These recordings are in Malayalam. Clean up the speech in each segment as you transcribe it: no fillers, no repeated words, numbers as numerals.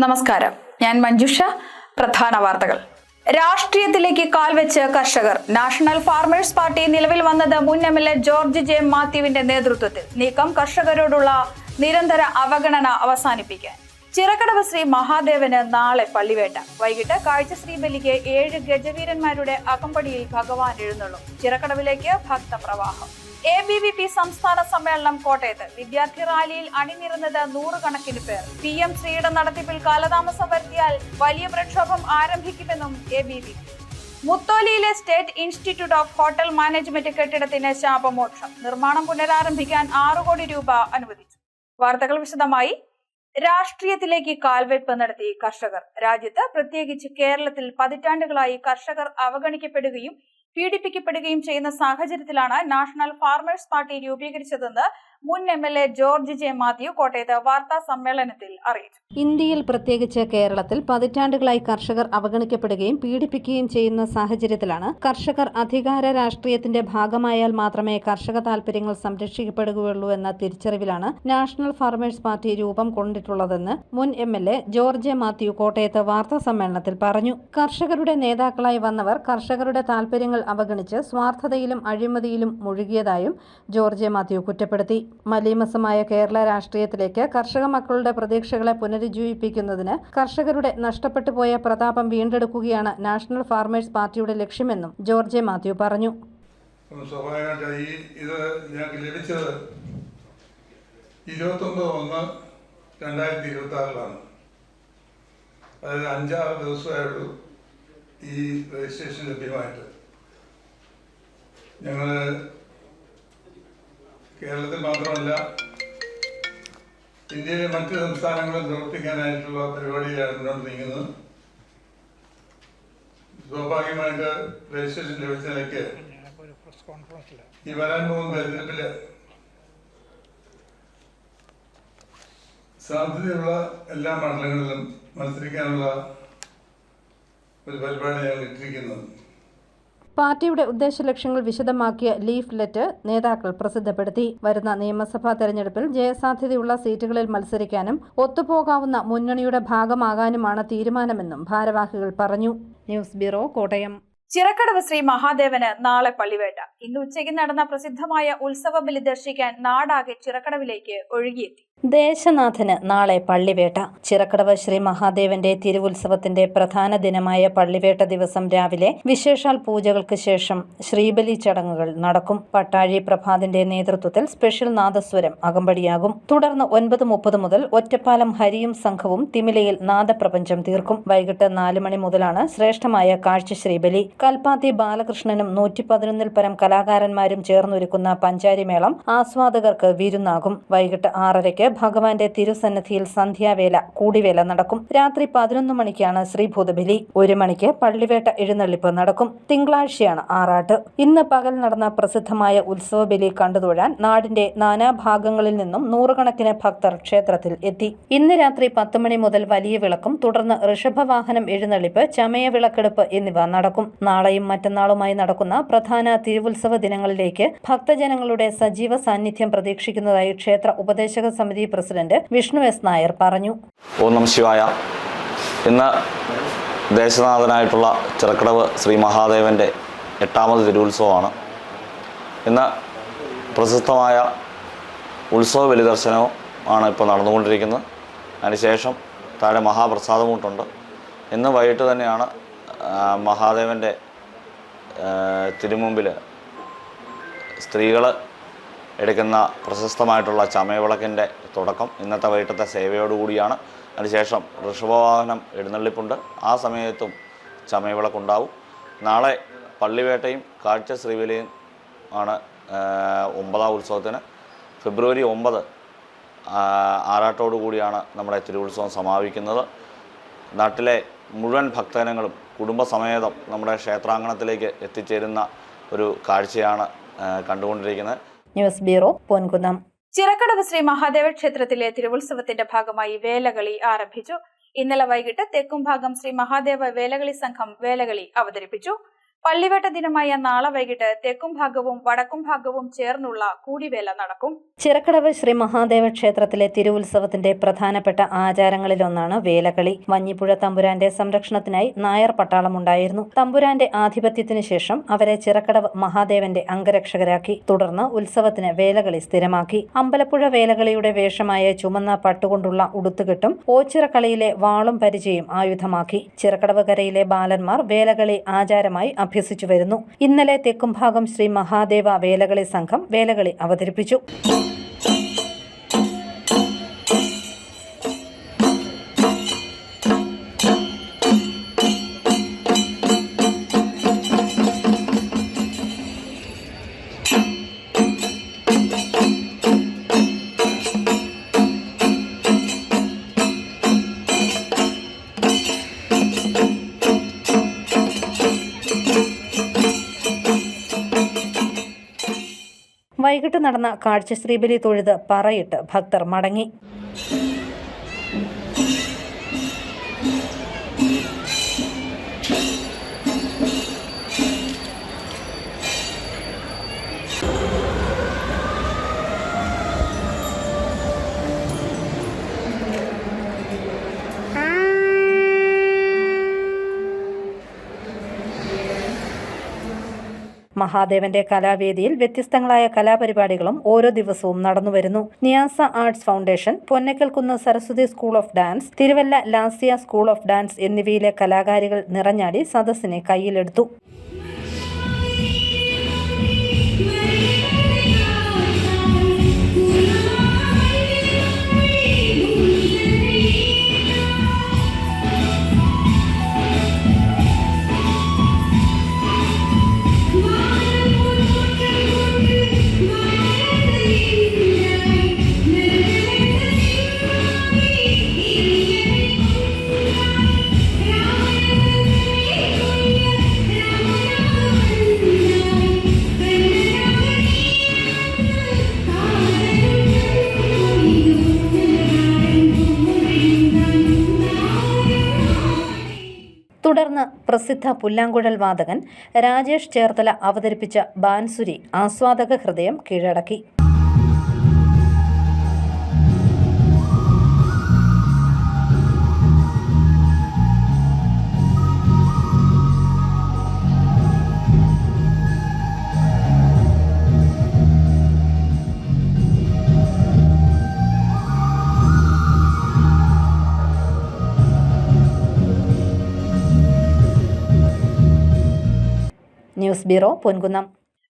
നമസ്കാരം, ഞാൻ മഞ്ജുഷ. പ്രധാന വാർത്തകൾ. രാഷ്ട്രീയത്തിലേക്ക് കാൽവെച്ച് കർഷകർ. നാഷണൽ ഫാർമേഴ്സ് പാർട്ടി നിലവിൽ വന്നത് മുൻ MLA ജോർജ് ജെ മാത്യുവിന്റെ നേതൃത്വത്തിൽ. നീക്കം കർഷകരോടുള്ള നിരന്തര അവഗണന അവസാനിപ്പിക്കാൻ. ചിറക്കടവ് ശ്രീ മഹാദേവന് നാളെ പള്ളിവേട്ട. വൈകിട്ട് കാഴ്ചശ്രീ ബലിക്ക് 7 ഗജവീരന്മാരുടെ അകമ്പടിയിൽ ഭഗവാൻ എഴുന്നള്ളും. ചിറക്കടവിലേക്ക് ഭക്തപ്രവാഹം. ABVP സംസ്ഥാന സമ്മേളനം കോട്ടയത്ത്. വിദ്യാർത്ഥി റാലിയിൽ അണിനിരുന്നത് 100 കണക്കിന് പേർ. PM ശ്രീയുടെ നടത്തിപ്പിൽ കാലതാമസം വരുത്തിയാൽ വലിയ പ്രക്ഷോഭം ആരംഭിക്കുമെന്നും ABVP. മുത്തോലിയിലെ state institute of hotel management കെട്ടിടത്തിന് ശാപമോക്ഷം. നിർമ്മാണം പുനരാരംഭിക്കാൻ 6 കോടി രൂപ അനുവദിച്ചു. വാർത്തകൾ വിശദമായി. രാഷ്ട്രീയത്തിലേക്ക് കാൽവെപ്പ് നടത്തി കർഷകർ. രാജ്യത്ത്, പ്രത്യേകിച്ച് കേരളത്തിൽ പതിറ്റാണ്ടുകളായി കർഷകർ അവഗണിക്കപ്പെടുകയും പീഡിപ്പിക്കപ്പെടുകയും ചെയ്യുന്ന സാഹചര്യത്തിലാണ് നാഷണൽ ഫാർമേഴ്സ് പാർട്ടി രൂപീകരിച്ചതെന്ന് മുൻ MLA ജോർജ് ജെ മാത്യു കോട്ടയത്ത് വാർത്താ സമ്മേളനത്തിൽ അറിയിച്ചു. ഇന്ത്യയിൽ, പ്രത്യേകിച്ച് കേരളത്തിൽ പതിറ്റാണ്ടുകളായി കർഷകർ അവഗണിക്കപ്പെടുകയും പീഡിപ്പിക്കുകയും ചെയ്യുന്ന സാഹചര്യത്തിലാണ് കർഷകർ അധികാര രാഷ്ട്രീയത്തിന്റെ ഭാഗമായാൽ മാത്രമേ കർഷക താൽപര്യങ്ങൾ സംരക്ഷിക്കപ്പെടുകയുള്ളൂ എന്ന തിരിച്ചറിവിലാണ് നാഷണൽ ഫാർമേഴ്സ് പാർട്ടി രൂപം കൊണ്ടിട്ടുള്ളതെന്ന് മുൻ MLA ജോർജ് ജെ മാത്യു കോട്ടയത്ത് വാർത്താ സമ്മേളനത്തിൽ പറഞ്ഞു. കർഷകരുടെ നേതാക്കളായി വന്നവർ കർഷകരുടെ താൽപര്യങ്ങൾ അവഗണിച്ച് സ്വാർത്ഥതയിലും അഴിമതിയിലും മുഴുകിയതായും ജോർജ് ജെ മാത്യു കുറ്റപ്പെടുത്തി. മലീമസമായ കേരള രാഷ്ട്രീയത്തിലേക്ക് കർഷക മക്കളുടെ പ്രതീക്ഷകളെ പുനരുജ്ജീവിപ്പിക്കുന്നതിന് കർഷകരുടെ നഷ്ടപ്പെട്ടുപോയ പ്രതാപം വീണ്ടെടുക്കുകയാണ് നാഷണൽ ഫാർമേഴ്സ് പാർട്ടിയുടെ ലക്ഷ്യമെന്നും ജോർജ് ജെ മാത്യു പറഞ്ഞു. സ്വാഭാവികമായിട്ട് ഇത് ഞങ്ങൾക്ക് ലഭിച്ചത് 29/1/2026 അതായത് 5-6 ദിവസമായുള്ളൂ ഈ രജിസ്ട്രേഷൻ ലഭ്യമായിട്ട്. ഞങ്ങൾ കേരളത്തിൽ മാത്രമല്ല ഇന്ത്യയിലെ മറ്റ് സംസ്ഥാനങ്ങളും പ്രവർത്തിക്കാനായിട്ടുള്ള പരിപാടിയിലാണ് മുന്നോട്ട് നീങ്ങുന്നത്. സ്വാഭാവികമായിട്ട് രജിസ്ട്രേഷൻ ലഭിച്ച നിലയ്ക്ക് ഈ വരാൻ പോകുന്ന തെരഞ്ഞെടുപ്പിൽ സാധ്യതയുള്ള എല്ലാ മണ്ഡലങ്ങളിലും മത്സരിക്കാനുള്ള ഒരു പരിപാടി ഞങ്ങൾ ഇട്ടിരിക്കുന്നത്. പാർട്ടിയുടെ ഉദ്ദേശലക്ഷ്യങ്ങൾ വിശദമാക്കിയ ലീഫ്ലെറ്റ് നേതാക്കൾ പ്രസിദ്ധപ്പെടുത്തി. വരുന്ന നിയമസഭാ തെരഞ്ഞെടുപ്പിൽ ജയസാധ്യതയുള്ള സീറ്റുകളിൽ മത്സരിക്കാനും ഒത്തുപോകാവുന്ന മുന്നണിയുടെ ഭാഗമാകാനുമാണ് തീരുമാനമെന്നും ഭാരവാഹികൾ പറഞ്ഞു. News bureau, Kottayam. ചിറക്കടവ് ശ്രീ മഹാദേവന് നാളെ പള്ളിവേട്ട. ഇന്ന് ഉച്ചയ്ക്ക് നടന്ന പ്രസിദ്ധമായ ഉത്സവ ബലി ദർശിക്കാൻ നാടാകെ ചിറക്കടവിലേക്ക് ഒഴുകിയെത്തി. ദേശനാഥന് നാളെ പള്ളിവേട്ട. ചിറക്കടവ് ശ്രീ മഹാദേവന്റെ തിരുവുത്സവത്തിന്റെ പ്രധാന ദിനമായ പള്ളിവേട്ട ദിവസം രാവിലെ വിശേഷാൽ പൂജകൾക്ക് ശേഷം ശ്രീബലി ചടങ്ങുകൾ നടക്കും. പട്ടാഴി പ്രഭാതിന്റെ നേതൃത്വത്തിൽ സ്പെഷ്യൽ നാദസ്വരം അകമ്പടിയാകും. തുടർന്ന് 9:30 മുതൽ ഒറ്റപ്പാലം ഹരിയും സംഘവും തിമിലയിൽ നാദപ്രപഞ്ചം തീർക്കും. വൈകിട്ട് 4 മണി മുതലാണ് ശ്രേഷ്ഠമായ കാഴ്ച ശ്രീബലി. കൽപ്പാത്തി ബാലകൃഷ്ണനും 111 പരം കലാകാരന്മാരും ചേർന്നൊരുക്കുന്ന പഞ്ചാരിമേളം ആസ്വാദകർക്ക് വിരുന്നാകും. വൈകിട്ട് 6:30 ഭഗവാന്റെ തിരുസന്നിധിയിൽ സന്ധ്യാവേല കൂടിവേല നടക്കും. രാത്രി 11 മണിക്കാണ് ശ്രീഭൂതബലി. 1 മണിക്ക് പള്ളിവേട്ട എഴുന്നള്ളിപ്പ് നടക്കും. തിങ്കളാഴ്ചയാണ് ആറാട്ട്. ഇന്ന് പകൽ നടന്ന പ്രസിദ്ധമായ ഉത്സവ ബലി കണ്ടുതൊഴാൻ നാടിന്റെ നാനാഭാഗങ്ങളിൽ നിന്നും 100 കണക്കിന് ഭക്തർ ക്ഷേത്രത്തിൽ എത്തി. ഇന്ന് രാത്രി 10 മണി മുതൽ വലിയ വിളക്കും തുടർന്ന് ഋഷഭവാഹനം എഴുന്നള്ളിപ്പ്, ചമയ വിളക്കെടുപ്പ് എന്നിവ നടക്കും. നാളെയും മറ്റന്നാളുമായി നടക്കുന്ന പ്രധാന തിരുവുത്സവ ദിനങ്ങളിലേക്ക് ഭക്തജനങ്ങളുടെ സജീവ സാന്നിധ്യം പ്രതീക്ഷിക്കുന്നതായി ക്ഷേത്ര ഉപദേശക സമിതി പ്രസിഡന്റ് വിഷ്ണു S. നായർ പറഞ്ഞു. ഓം നമഃ ശിവായ. ഇന്ന് ദേശനാഥനായിട്ടുള്ള ചിറക്കടവ് ശ്രീ മഹാദേവന്റെ 8ാമത് തിരുവുത്സവമാണ്. ഇന്ന് പ്രശസ്തമായ ഉത്സവ ബലിദർശനവും ആണ് ഇപ്പോൾ നടന്നുകൊണ്ടിരിക്കുന്നത്. അതിനുശേഷം താഴെ മഹാപ്രസാദമൂട്ടുണ്ട്. ഇന്ന് വൈകിട്ട് തന്നെയാണ് മഹാദേവന്റെ തിരുമുമ്പിൽ സ്ത്രീകൾ എടുക്കുന്ന പ്രശസ്തമായിട്ടുള്ള ചമയവിളക്കിൻ്റെ തുടക്കം. ഇന്നത്തെ വൈകിട്ടത്തെ സേവയോടുകൂടിയാണ്. അതിനുശേഷം ഋഷഭവാഹനം എഴുന്നള്ളിപ്പുണ്ട്. ആ സമയത്തും ചമയവിളക്കുണ്ടാവും. നാളെ പള്ളിവേട്ടയും കാഴ്ച ശ്രീബലിയും ആണ് 9ാം ഉത്സവത്തിന്. ഫെബ്രുവരി 9 ആറാട്ടോടുകൂടിയാണ് നമ്മുടെ തിരുവുത്സവം സമാപിക്കുന്നത്. നാട്ടിലെ മുഴുവൻ ഭക്തജനങ്ങളും കുടുംബസമേതം നമ്മുടെ ക്ഷേത്രാങ്കണത്തിലേക്ക് എത്തിച്ചേരുന്ന ഒരു കാഴ്ചയാണ് കണ്ടുകൊണ്ടിരിക്കുന്നത്. News bureau, Ponkunnam. ചിറക്കടവ് ശ്രീ മഹാദേവ ക്ഷേത്രത്തിലെ തിരുവുത്സവത്തിന്റെ ഭാഗമായി വേലകളി ആരംഭിച്ചു. ഇന്നലെ വൈകിട്ട് തെക്കുംഭാഗം ശ്രീ മഹാദേവ വേലകളി സംഘം വേലകളി അവതരിപ്പിച്ചു. പള്ളിവേട്ട ദിനമായ നാളെ വൈകിട്ട് തെക്കും ഭാഗവും വടക്കും ഭാഗവും ചേർന്നുള്ള കൂടിവേല നടക്കും. ചിറക്കടവ് ശ്രീ മഹാദേവ ക്ഷേത്രത്തിലെ തിരുവുത്സവത്തിന്റെ പ്രധാനപ്പെട്ട ആചാരങ്ങളിലൊന്നാണ് വേലകളി. വഞ്ഞിപ്പുഴ തമ്പുരാന്റെ സംരക്ഷണത്തിനായി നായർ പട്ടാളമുണ്ടായിരുന്നു. തമ്പുരാന്റെ ആധിപത്യത്തിനു ശേഷം അവരെ ചിറക്കടവ് മഹാദേവന്റെ അംഗരക്ഷകരാക്കി. തുടർന്ന് ഉത്സവത്തിന് വേലകളി സ്ഥിരമാക്കി. അമ്പലപ്പുഴ വേലകളിയുടെ വേഷമായ ചുമന്ന പട്ടുകൊണ്ടുള്ള ഉടുത്തുകെട്ടും ഓച്ചിറക്കളിയിലെ വാളും പരിചയും ആയുധമാക്കി. ചിറക്കടവ് കരയിലെ ബാലന്മാർ വേലകളി ആചാരമായി അഭ്യസിച്ചു വരുന്നു. ഇന്നലെ തെക്കുംഭാഗം ശ്രീ മഹാദേവ വേലകളി സംഘം വേലകളി അവതരിപ്പിച്ചു. വൈകിട്ട് നടന്ന കാഴ്ച ശ്രീബലി തൊഴുത് പറയിട്ട് ഭക്തർ മടങ്ങി. മഹാദേവന്റെ കലാവേദിയിൽ വ്യത്യസ്തങ്ങളായ കലാപരിപാടികളും ഓരോ ദിവസവും നടന്നുവരുന്നു. Niyasa arts foundation, Ponnakkalkunnu Saraswati school of dance, Thiruvalla Lasya school of dance എന്നിവയിലെ കലാകാരികൾ നിറഞ്ഞാടി സദസ്സിനെ കയ്യിലെടുത്തു. തുടർന്ന് പ്രസിദ്ധ പുല്ലാങ്കുഴൽ വാദകൻ രാജേഷ് ചേർത്തല അവതരിപ്പിച്ച ബാൻസുരി ആസ്വാദക ഹൃദയം കീഴടക്കി. News bureau, Ponkunnam.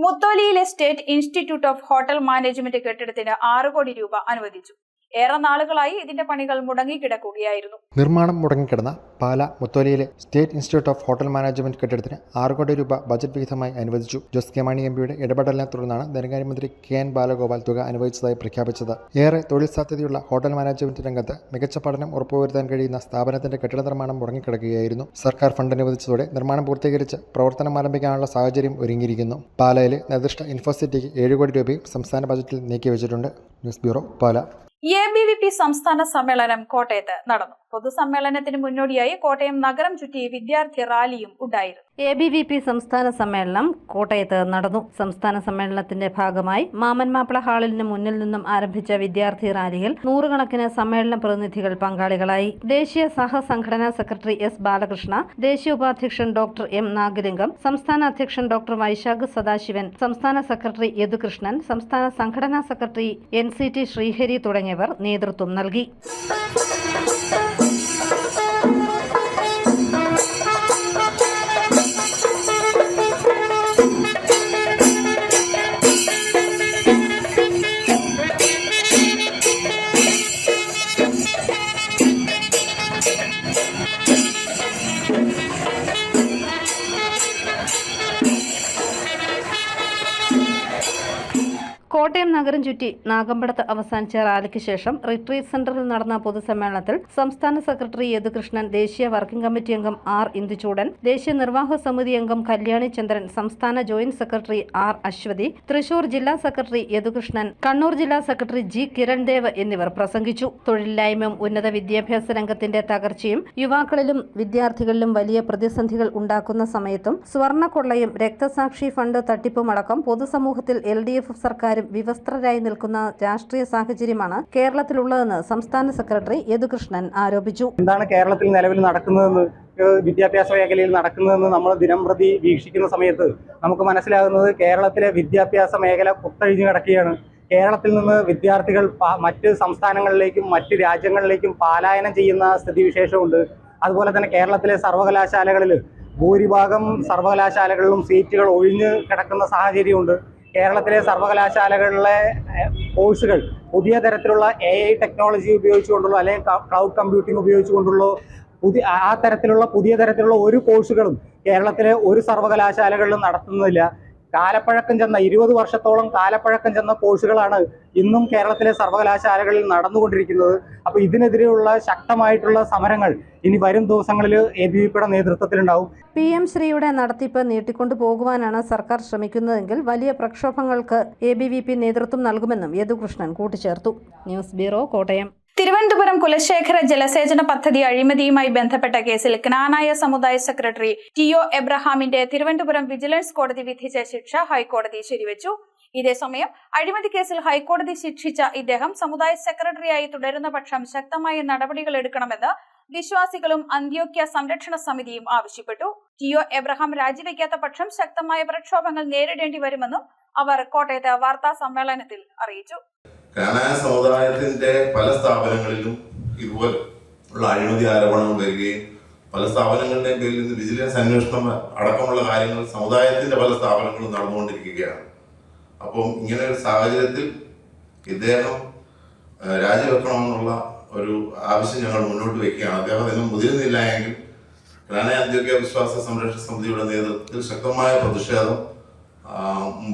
മുത്തോലിയിലെ state institute of hotel management കെട്ടിടത്തിന് 6 കോടി രൂപ അനുവദിച്ചു. ഏറെ നാളുകളായി ഇതിന്റെ പണികൾ മുടങ്ങിക്കിടക്കുകയായിരുന്നു. നിർമ്മാണം മുടങ്ങിക്കിടന്ന പാല മുത്തോലിയിലെ state institute of hotel management കെട്ടിടത്തിന് 6 കോടി രൂപ ബജറ്റ് വിഹിതമായി അനുവദിച്ചു. ജോസ് കെ മാണി എംപിയുടെ ഇടപെടലിനെ തുടർന്നാണ് ധനകാര്യമന്ത്രി KN ബാലഗോപാൽ തുക അനുവദിച്ചതായി പ്രഖ്യാപിച്ചത്. ഏറെ തൊഴിൽ സാധ്യതയുള്ള ഹോട്ടൽ മാനേജ്മെന്റ് രംഗത്ത് മികച്ച പഠനം ഉറപ്പുവരുത്താൻ കഴിയുന്ന സ്ഥാപനത്തിന്റെ കെട്ടിട നിർമ്മാണം മുടങ്ങിക്കിടക്കുകയായിരുന്നു. സർക്കാർ ഫണ്ട് അനുവദിച്ചതോടെ നിർമ്മാണം പൂർത്തീകരിച്ച് പ്രവർത്തനം ആരംഭിക്കാനുള്ള സാഹചര്യം ഒരുങ്ങിയിരിക്കുന്നു. പാലയിലെ നിർദ്ദിഷ്ട ഇൻഫോസിറ്റിക്ക് 7 കോടി രൂപയും സംസ്ഥാന ബജറ്റിൽ നീക്കിവെച്ചിട്ടുണ്ട്. ന്യൂസ് ബ്യൂറോ, പാല. ABVP സംസ്ഥാന സമ്മേളനം കോട്ടയത്ത് നടന്നു. പൊതുസമ്മേളനത്തിന് മുന്നോടിയായി കോട്ടയം നഗരം ചുറ്റി വിദ്യാർത്ഥി റാലിയും ഉണ്ടായിരുന്നു. ABVP സംസ്ഥാന സമ്മേളനം കോട്ടയത്ത് നടന്നു. സംസ്ഥാന സമ്മേളനത്തിന്റെ ഭാഗമായി മാമൻ മാപ്പിള ഹാളിന് മുന്നിൽ നിന്നും ആരംഭിച്ച വിദ്യാർത്ഥി റാലിയിൽ നൂറുകണക്കിന് സമ്മേളന പ്രതിനിധികൾ പങ്കാളികളായി. ദേശീയ സഹസംഘടനാ സെക്രട്ടറി S ബാലകൃഷ്ണ, ദേശീയ ഉപാധ്യക്ഷൻ ഡോക്ടർ M നാഗലിംഗം, സംസ്ഥാന അധ്യക്ഷൻ ഡോക്ടർ വൈശാഖ് സദാശിവൻ, സംസ്ഥാന സെക്രട്ടറി യദുകൃഷ്ണൻ, സംസ്ഥാന സംഘടനാ സെക്രട്ടറി NCT ശ്രീഹരി തുടങ്ങിയവർ നേതൃത്വം നൽകി. കോട്ടയം നഗരം ചുറ്റി നാഗമ്പടത്ത് അവസാനിച്ച റാലിക്ക് ശേഷം റിട്രീറ്റ് സെന്ററിൽ നടന്ന പൊതുസമ്മേളനത്തിൽ സംസ്ഥാന സെക്രട്ടറി യദുകൃഷ്ണൻ, ദേശീയ വർക്കിംഗ് കമ്മിറ്റി അംഗം ആർ ഇന്ദുചൂടൻ, ദേശീയ നിർവാഹക സമിതി അംഗം കല്യാണി ചന്ദ്രൻ, സംസ്ഥാന joint secretary R Aswathy, Thrissur ജില്ലാ സെക്രട്ടറി യദുകൃഷ്ണൻ, കണ്ണൂർ ജില്ലാ സെക്രട്ടറി ജി കിരൺദേവ് എന്നിവർ പ്രസംഗിച്ചു. തൊഴിലില്ലായ്മയും ഉന്നത വിദ്യാഭ്യാസ രംഗത്തിന്റെ തകർച്ചയും യുവാക്കളിലും വിദ്യാർത്ഥികളിലും വലിയ പ്രതിസന്ധികൾ ഉണ്ടാക്കുന്ന സമയത്തും സ്വർണ്ണക്കൊള്ളയും രക്തസാക്ഷി ഫണ്ട് തട്ടിപ്പുമടക്കം പൊതുസമൂഹത്തിൽ LDF സർക്കാരും വിവസ്ത്രരായി നിൽക്കുന്ന രാഷ്ട്രീയ സാഹചര്യമാണ് കേരളത്തിലുള്ളതെന്ന് സംസ്ഥാന സെക്രട്ടറി യദുകൃഷ്ണൻ ആരോപിച്ചു. എന്താണ് കേരളത്തിൽ നിലവിൽ നടക്കുന്നതെന്ന്, വിദ്യാഭ്യാസ മേഖലയിൽ നടക്കുന്നതെന്ന് നമ്മൾ ദിനംപ്രതി വീക്ഷിക്കുന്ന സമയത്ത് നമുക്ക് മനസ്സിലാകുന്നത് കേരളത്തിലെ വിദ്യാഭ്യാസ മേഖല കുത്തഴിഞ്ഞു കിടക്കുകയാണ്. കേരളത്തിൽ നിന്ന് വിദ്യാർത്ഥികൾ മറ്റ് സംസ്ഥാനങ്ങളിലേക്കും മറ്റ് രാജ്യങ്ങളിലേക്കും പലായനം ചെയ്യുന്ന സ്ഥിതിവിശേഷമുണ്ട്. അതുപോലെ തന്നെ കേരളത്തിലെ സർവകലാശാലകളിൽ ഭൂരിഭാഗം സർവകലാശാലകളിലും സീറ്റുകൾ ഒഴിഞ്ഞു കിടക്കുന്ന സാഹചര്യമുണ്ട്. കേരളത്തിലെ സർവകലാശാലകളിലെ കോഴ്സുകൾ പുതിയ തരത്തിലുള്ള AI ടെക്നോളജി ഉപയോഗിച്ചുകൊണ്ടുള്ള അല്ലെങ്കിൽ ക്ലൗഡ് കമ്പ്യൂട്ടിംഗ് ഉപയോഗിച്ചുകൊണ്ടുള്ള പുതിയ തരത്തിലുള്ള ഒരു കോഴ്സുകളും കേരളത്തിലെ ഒരു സർവകലാശാലകളിലും നടത്തുന്നില്ല. കാലപ്പഴക്കം ചെന്ന 20 വർഷത്തോളം കാലപ്പഴക്കം ചെന്ന കോഴ്സുകളാണ് ഇന്നും കേരളത്തിലെ സർവകലാശാലകളിൽ നടന്നുകൊണ്ടിരിക്കുന്നത്. അപ്പോൾ ഇതിനെതിരെയുള്ള ശക്തമായിട്ടുള്ള സമരങ്ങൾ ഇനി വരും ദിവസങ്ങളിൽ ABVPയുടെ നേതൃത്വത്തിലുണ്ടാവും. PM ശ്രീയുടെ നടത്തിപ്പ് നീട്ടിക്കൊണ്ടു പോകുവാനാണ് സർക്കാർ ശ്രമിക്കുന്നതെങ്കിൽ വലിയ പ്രക്ഷോഭങ്ങൾക്ക് ABVP നേതൃത്വം നൽകുമെന്നും യദുകൃഷ്ണൻ കൂട്ടിച്ചേർത്തു. News bureau, Kottayam. തിരുവനന്തപുരം കുലശേഖര ജലസേചന പദ്ധതി അഴിമതിയുമായി ബന്ധപ്പെട്ട കേസിൽ ക്നാനായ സമുദായ സെക്രട്ടറി TO എബ്രഹാമിന്റെ തിരുവനന്തപുരം വിജിലൻസ് കോടതി വിധിച്ച ശിക്ഷ ഹൈക്കോടതി ശരിവച്ചു. ഇതേസമയം അഴിമതി കേസിൽ ഹൈക്കോടതി ശിക്ഷിച്ച ഇദ്ദേഹം സമുദായ സെക്രട്ടറിയായി തുടരുന്ന പക്ഷം ശക്തമായ നടപടികൾ എടുക്കണമെന്ന് വിശ്വാസികളും അന്ത്യോക്യ സംരക്ഷണ സമിതിയും ആവശ്യപ്പെട്ടു. TO എബ്രഹാം രാജിവെക്കാത്ത പക്ഷം ശക്തമായ പ്രക്ഷോഭങ്ങൾ നേരിടേണ്ടി വരുമെന്നും അവർ കോട്ടയത്ത് വാർത്താ സമ്മേളനത്തിൽ അറിയിച്ചു. ക്നാനായ സമുദായത്തിന്റെ പല സ്ഥാപനങ്ങളിലും ഇതുപോലുള്ള അഴിമതി ആരോപണങ്ങൾ വരികയും പല സ്ഥാപനങ്ങളുടെയും പേരിൽ നിന്ന് വിജിലൻസ് അന്വേഷണം അടക്കമുള്ള കാര്യങ്ങൾ സമുദായത്തിന്റെ പല സ്ഥാപനങ്ങളും നടന്നുകൊണ്ടിരിക്കുകയാണ്. അപ്പം ഇങ്ങനെ ഒരു സാഹചര്യത്തിൽ ഇദ്ദേഹം രാജിവെക്കണമെന്നുള്ള ഒരു ആവശ്യം ഞങ്ങൾ മുന്നോട്ട് വയ്ക്കുകയാണ്. അദ്ദേഹം അതിന് മുതിരുന്നില്ല എങ്കിൽ ക്നാനായ അന്ത്യോക്യ വിശ്വാസ സംരക്ഷണ സമിതിയുടെ നേതൃത്വത്തിൽ ശക്തമായ പ്രതിഷേധം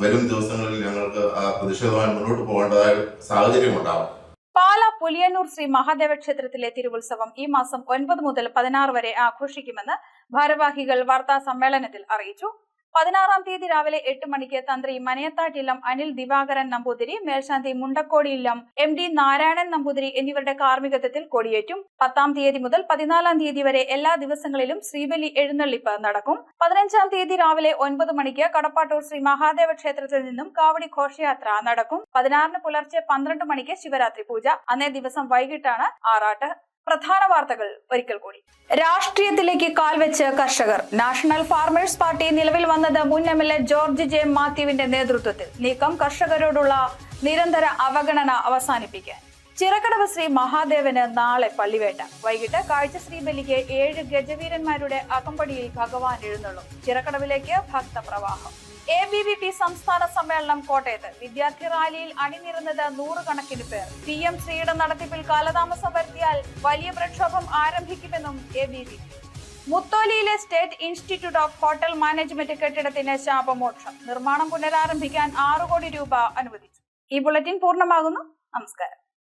വരും ദിവസങ്ങളിൽ ഞങ്ങൾക്ക് ആ പ്രതിഷേധമായി മുന്നോട്ട് പോകേണ്ടതായ സാഹചര്യം ഉണ്ടാവും. പാലാ പുലിയന്നൂർ ശ്രീ മഹാദേവ ക്ഷേത്രത്തിലെ തിരുവുത്സവം ഈ മാസം 9 മുതൽ 16 വരെ ആഘോഷിക്കുമെന്ന് ഭാരവാഹികൾ വാർത്താ സമ്മേളനത്തിൽ അറിയിച്ചു. 16-ാം തീയതി രാവിലെ 8 മണിക്ക് തന്ത്രി മനയത്താട്ടില്ലം അനിൽ ദിവാകരൻ നമ്പൂതിരി, മേൽശാന്തി മുണ്ടക്കോടി ഇല്ലം MD നാരായണൻ നമ്പൂതിരി എന്നിവരുടെ കാർമ്മികത്വത്തിൽ കൊടിയേറ്റും. 10-ാം തീയതി മുതൽ 14-ാം തീയതി വരെ എല്ലാ ദിവസങ്ങളിലും ശ്രീബലി എഴുന്നള്ളിപ്പ് നടക്കും. 15-ാം തീയതി രാവിലെ 9 മണിക്ക് കടപ്പാട്ടൂർ ശ്രീ മഹാദേവ ക്ഷേത്രത്തിൽ നിന്നും കാവടി ഘോഷയാത്ര നടക്കും. 16-ന് പുലർച്ചെ 12 മണിക്ക് ശിവരാത്രി പൂജ. അന്നേ ദിവസം വൈകിട്ടാണ് ആറാട്ട്. പ്രധാന വാർത്തകൾ ഒരിക്കൽ കൂടി. രാഷ്ട്രീയത്തിലേക്ക് കാൽവെച്ച് കർഷകർ. നാഷണൽ ഫാർമേഴ്സ് പാർട്ടി നിലവിൽ വന്നത് മുൻ MLA ജോർജ് J. മാത്യുവിന്റെ നേതൃത്വത്തിൽ. നീക്കം കർഷകരോടുള്ള നിരന്തര അവഗണന അവസാനിപ്പിക്കാൻ. ചിറക്കടവ് ശ്രീ മഹാദേവന് നാളെ പള്ളിവേട്ട. വൈകിട്ട് കാഴ്ച ശ്രീബലിക്ക് 7 ഗജവീരന്മാരുടെ അകമ്പടിയിൽ ഭഗവാൻ എഴുന്നള്ളും. ചിറക്കടവിലേക്ക് ഭക്തപ്രവാഹം. ABVP സംസ്ഥാന സമ്മേളനം കോട്ടയത്ത്. വിദ്യാർത്ഥി റാലിയിൽ അണിനിരുന്നത് 100 കണക്കിന് പേർ. PM ശ്രീയുടെ നടത്തിപ്പിൽ കാലതാമസം വരുത്തിയാൽ വലിയ പ്രക്ഷോഭം ആരംഭിക്കുമെന്നും ABVP. മുത്തോലിയിലെ state institute of hotel management കെട്ടിടത്തിന് ശാപമോക്ഷം. നിർമ്മാണം പുനരാരംഭിക്കാൻ 6 കോടി രൂപ അനുവദിച്ചു. ഈ ബുള്ളറ്റിൻ പൂർണ്ണമാകുന്നു. നമസ്കാരം.